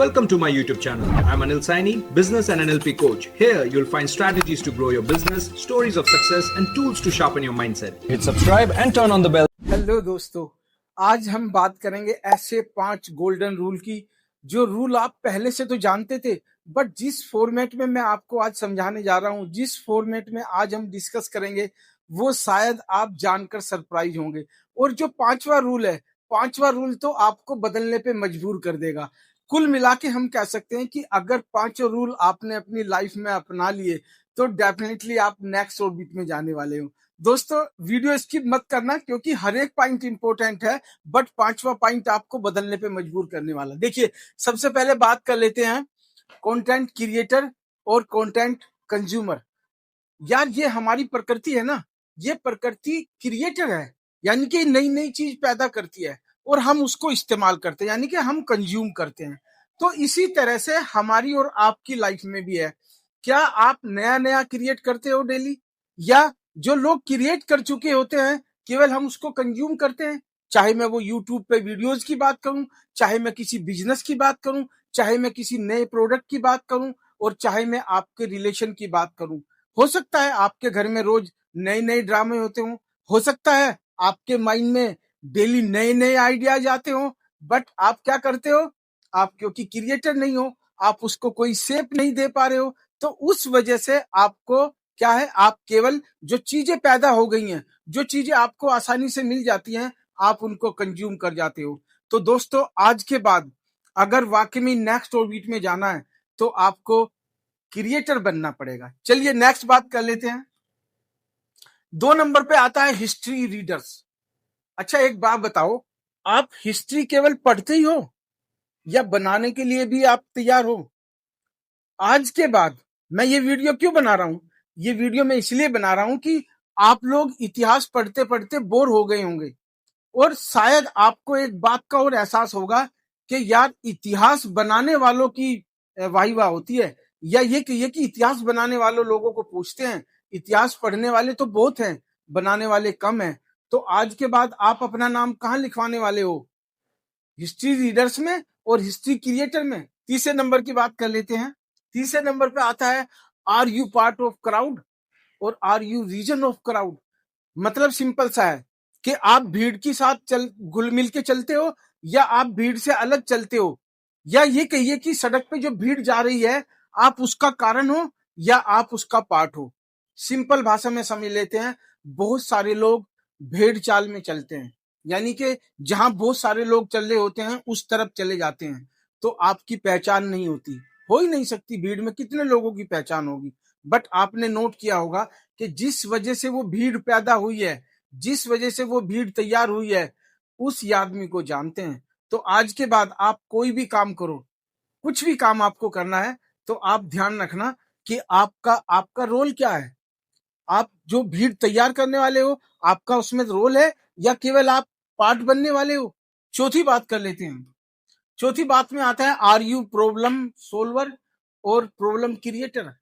Welcome to my YouTube channel. I'm Anil Saini, business and NLP coach. Here you'll find strategies to grow your business, stories of success and tools to sharpen your mindset. Hit subscribe and turn on the bell. Hello दोस्तों, आज हम बात करेंगे ऐसे 5 golden rule की जो rule आप पहले से तो जानते थे, बट जिस फॉर्मेट में मैं आपको आज समझाने जा रहा हूं, जिस फॉर्मेट में आज हम डिस्कस करेंगे, वो शायद आप जानकर सरप्राइज होंगे। और जो 5वां रूल है, 5वां रूल तो आपको बदलने पे मजबूर कर देगा। कुल मिला के हम कह सकते हैं कि अगर 5 रूल आपने अपनी लाइफ में अपना लिए तो डेफिनेटली आप नेक्स्ट ऑर्बिट में जाने वाले हो। दोस्तों, वीडियो स्किप मत करना क्योंकि हर एक पॉइंट इंपॉर्टेंट है, बट 5वां पॉइंट आपको बदलने पे मजबूर करने वाला। देखिए, सबसे पहले बात कर लेते हैं कंटेंट क्रिएटर और कंटेंट कंज्यूमर। यार, ये हमारी प्रकृति है ना, ये प्रकृति क्रिएटर है, यानी कि नई नई चीज पैदा करती है और हम उसको इस्तेमाल करते हैं, यानी कि हम कंज्यूम करते हैं। तो इसी तरह से हमारी और आपकी लाइफ में भी है। क्या आप नया नया क्रिएट करते हो डेली, या जो लोग क्रिएट कर चुके होते हैं केवल हम उसको कंज्यूम करते हैं? चाहे मैं वो यूट्यूब पे वीडियोस की बात करूं, चाहे मैं किसी बिजनेस की बात करूं, चाहे मैं किसी नए प्रोडक्ट की बात करूं, और चाहे मैं आपके रिलेशन की बात करूं। हो सकता है आपके घर में रोज नए नए ड्रामे होते हों, हो सकता है आपके माइंड में डेली नए नए आइडियाज आते हो, बट आप क्या करते हो? आप क्योंकि क्रिएटर नहीं हो, आप उसको कोई शेप नहीं दे पा रहे हो, तो उस वजह से आपको क्या है, आप केवल जो चीजें पैदा हो गई हैं, जो चीजें आपको आसानी से मिल जाती हैं, आप उनको कंज्यूम कर जाते हो। तो दोस्तों, आज के बाद अगर वाकई में नेक्स्ट ऑर्बिट में जाना है तो आपको क्रिएटर बनना पड़ेगा। चलिए नेक्स्ट बात कर लेते हैं। 2 नंबर पे आता है हिस्ट्री रीडर्स। अच्छा, एक बात बताओ, आप हिस्ट्री केवल पढ़ते ही हो या बनाने के लिए भी आप तैयार हो? आज के बाद मैं ये वीडियो क्यों बना रहा हूं? ये वीडियो मैं इसलिए बना रहा हूं कि आप लोग इतिहास पढ़ते पढ़ते बोर हो गए होंगे, और शायद आपको एक बात का और एहसास होगा कि यार, इतिहास बनाने वालों की वाही वाह होती है, या ये कि इतिहास बनाने वालों लोगों को पूछते हैं। इतिहास पढ़ने वाले तो बहुत हैं, बनाने वाले कम हैं। तो आज के बाद आप अपना नाम कहाँ लिखवाने वाले हो? हिस्ट्री रीडर्स में और हिस्ट्री क्रिएटर में। तीसरे नंबर की बात कर लेते हैं। तीसरे नंबर पे आता है, are you part of crowd और are you reason of crowd. मतलब सिंपल सा है कि आप भीड़ के साथ घुल मिल के चलते हो, या आप भीड़ से अलग चलते हो, या ये कहिए कि सड़क पे जो भीड़ जा रही है आप उसका कारण हो या आप उसका पार्ट हो। सिंपल भाषा में समझ लेते हैं, बहुत सारे लोग भेड़ चाल में चलते हैं, यानी कि जहां बहुत सारे लोग चल रहे होते हैं उस तरफ चले जाते हैं, तो आपकी पहचान नहीं होती, हो ही नहीं सकती। भीड़ में कितने लोगों की पहचान होगी? बट आपने नोट किया होगा कि जिस वजह से वो भीड़ पैदा हुई है, जिस वजह से वो भीड़ तैयार हुई है, उस आदमी को जानते हैं। तो आज के बाद आप कोई भी काम करो, कुछ भी काम आपको करना है, तो आप ध्यान रखना कि आपका रोल क्या है। आप जो भीड़ तैयार करने वाले हो, आपका उसमें रोल है, या केवल आप पार्ट बनने वाले हो? चौथी बात कर लेते हैं। चौथी बात में आता है, आर यू प्रॉब्लम सोल्वर और प्रॉब्लम क्रिएटर।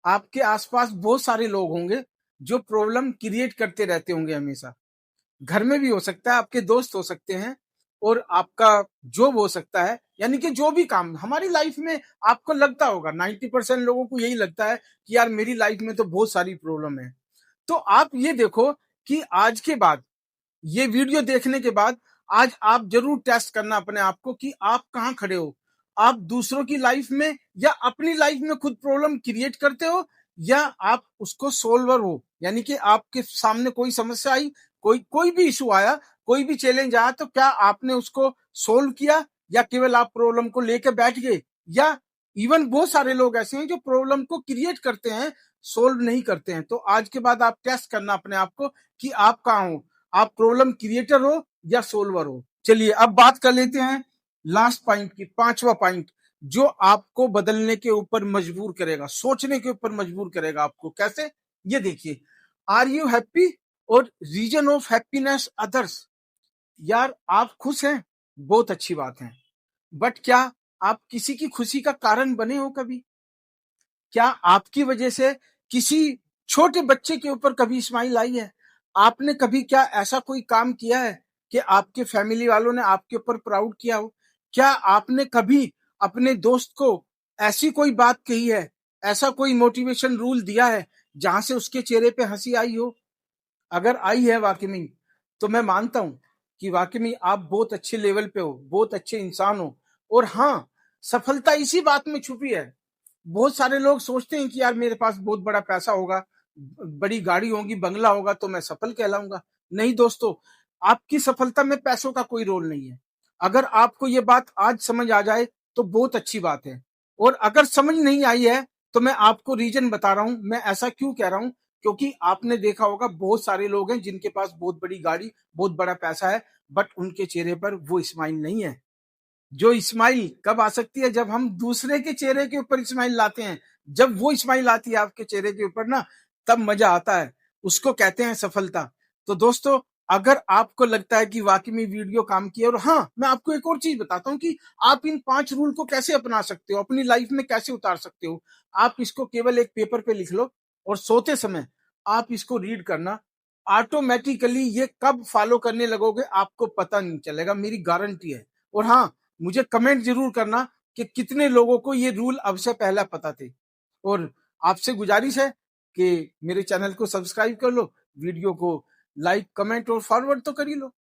आपके आसपास बहुत सारे लोग होंगे जो प्रॉब्लम क्रिएट करते रहते होंगे हमेशा। घर में भी हो सकता है, आपके दोस्त हो सकते हैं, और आपका जॉब हो सकता है, यानी कि जो भी काम हमारी लाइफ में आपको लगता होगा, 90% लोगों को यही लगता है कि यार, मेरी लाइफ में तो बहुत सारी प्रॉब्लम है। तो आप ये देखो कि आज के बाद, ये वीडियो देखने के बाद, आज आप जरूर टेस्ट करना अपने आप को कि आप कहाँ खड़े हो। आप दूसरों की लाइफ में या अपनी लाइफ में खुद प्रॉब्लम क्रिएट करते हो, या आप उसको सोल्वर हो, यानी कि आपके सामने कोई समस्या आई, कोई भी इशू आया, कोई भी चैलेंज आया, तो क्या आपने उसको सोल्व किया, या केवल आप प्रॉब्लम को लेकर बैठ गए? या इवन बहुत सारे लोग ऐसे हैं जो प्रॉब्लम को क्रिएट करते हैं, सोल्व नहीं करते हैं। तो आज के बाद आप टेस्ट करना अपने आप को कि आप कहाँ हो, आप प्रॉब्लम क्रिएटर हो या सोल्वर हो। चलिए अब बात कर लेते हैं लास्ट पॉइंट की, 5वां पॉइंट, जो आपको बदलने के ऊपर मजबूर करेगा, सोचने के ऊपर मजबूर करेगा आपको। कैसे? ये देखिए, आर यू हैप्पी और रीजन ऑफ हैप्पीनेस अदर्स। यार, आप खुश हैं, बहुत अच्छी बात है, बट क्या आप किसी की खुशी का कारण बने हो कभी? क्या आपकी वजह से किसी छोटे बच्चे के ऊपर कभी स्माइल आई है? आपने कभी क्या ऐसा कोई काम किया है कि आपके फैमिली वालों ने आपके ऊपर प्राउड किया हो? क्या आपने कभी अपने दोस्त को ऐसी कोई बात कही है, ऐसा कोई मोटिवेशन रूल दिया है जहां से उसके चेहरे पे हंसी आई हो? अगर आई है वाकई में, तो मैं मानता हूं कि वाकई में आप बहुत अच्छे लेवल पे हो, बहुत अच्छे इंसान हो। और हाँ, सफलता इसी बात में छुपी है। बहुत सारे लोग सोचते हैं कि यार मेरे पास बहुत बड़ा पैसा होगा, बड़ी गाड़ी होगी, बंगला होगा तो मैं सफल कहलाऊंगा। नहीं दोस्तों, आपकी सफलता में पैसों का कोई रोल नहीं है। अगर आपको ये बात आज समझ आ जाए तो बहुत अच्छी बात है, और अगर समझ नहीं आई है तो मैं आपको रीजन बता रहा हूं, मैं ऐसा क्यों कह रहा हूं। क्योंकि आपने देखा होगा बहुत सारे लोग हैं जिनके पास बहुत बड़ी गाड़ी, बहुत बड़ा पैसा है, बट उनके चेहरे पर वो स्माइल नहीं है। जो स्माइल कब आ सकती है? जब हम दूसरे के चेहरे के ऊपर स्माइल लाते हैं। जब वो स्माइल आती है आपके चेहरे के ऊपर ना, तब मजा आता है। उसको कहते हैं सफलता। तो दोस्तों, अगर आपको लगता है कि वाकई में वीडियो काम की है, और हाँ, मैं आपको एक और चीज बताता हूँ कि आप इन 5 रूल को कैसे अपना सकते हो, अपनी लाइफ में कैसे उतार सकते हो। आप इसको केवल एक पेपर पे लिख लो और सोते समय आप इसको रीड करना। ऑटोमेटिकली ये कब फॉलो करने लगोगे आपको पता नहीं चलेगा, मेरी गारंटी है। और हाँ, मुझे कमेंट जरूर करना कि कितने लोगों को ये रूल अब से पहले पता थे। और आपसे गुजारिश है कि मेरे चैनल को सब्सक्राइब कर लो, वीडियो को लाइक, कमेंट और फॉरवर्ड तो कर ही लो।